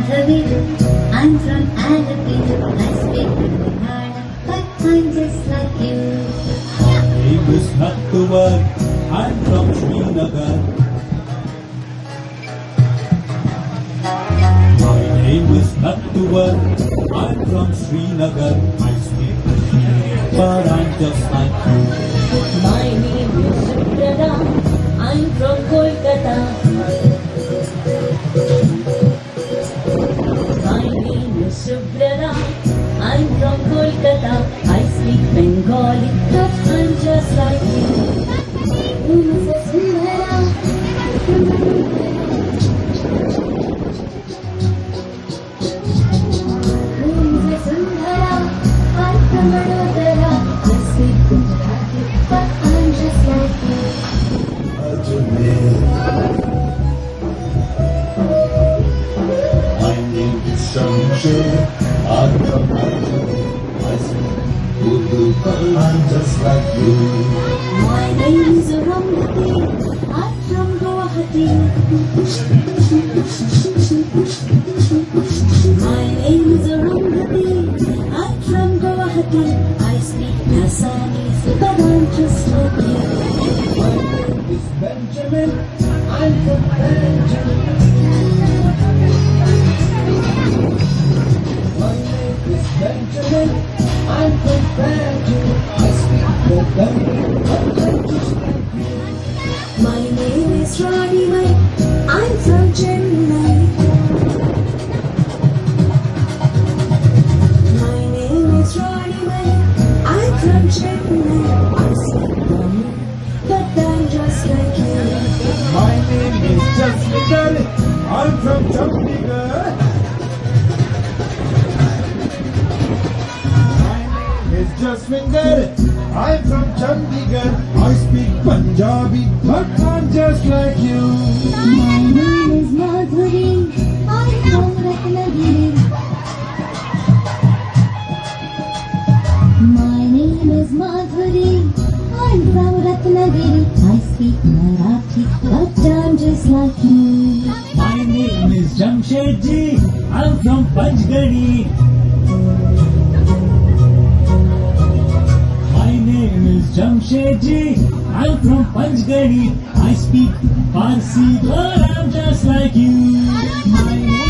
Madhavi. I'm from Alapur. I speak Kannada, but I'm just like you. My name is Nattuvar. I'm from Srinagar. My name is Nattuvar. I'm from Srinagar. I speak Kannada, but I'm just like you. My name is Subrata. I'm from Kolkata. My name is Subrata. I'm from Kolkata. I speak Bengali, but I'm just like you. I'm from Vadodara. I speak Gujarati, but I'm just like you. My name is Shamsher. I'm from Ajmer. I speak Urdu, but I'm just like you. My name is Ramati. I'm from Guwahati. My name is Ramati. I'm from Guwahati. I speak Assamese, but I'm just like you. My name is Benjamin. I'm from Benjamin. My name is Benjamin. I'm from Benjamin. I speak Bengali, but I'm just like you. My name is Rani Mai. I'm from Chennai. My name is Rani Mai. I'm from Chennai. I speak Tamil, but I'm just like you. My name is Jasmine. I'm from Chandigarh. My name is Jasmine. I'm from Chandigarh. I speak Punjabi, but I'm just like you. My name is Madhuri. I'm from Ratnagiri. My name is Madhuri. I'm from Ratnagiri. I speak Marathi, but I'm just like you. My name is Jamshedji. I'm from Panchgani. My name is Jamshedji. I'm from Panchgani. I speak Farsi, but I'm just like you. My name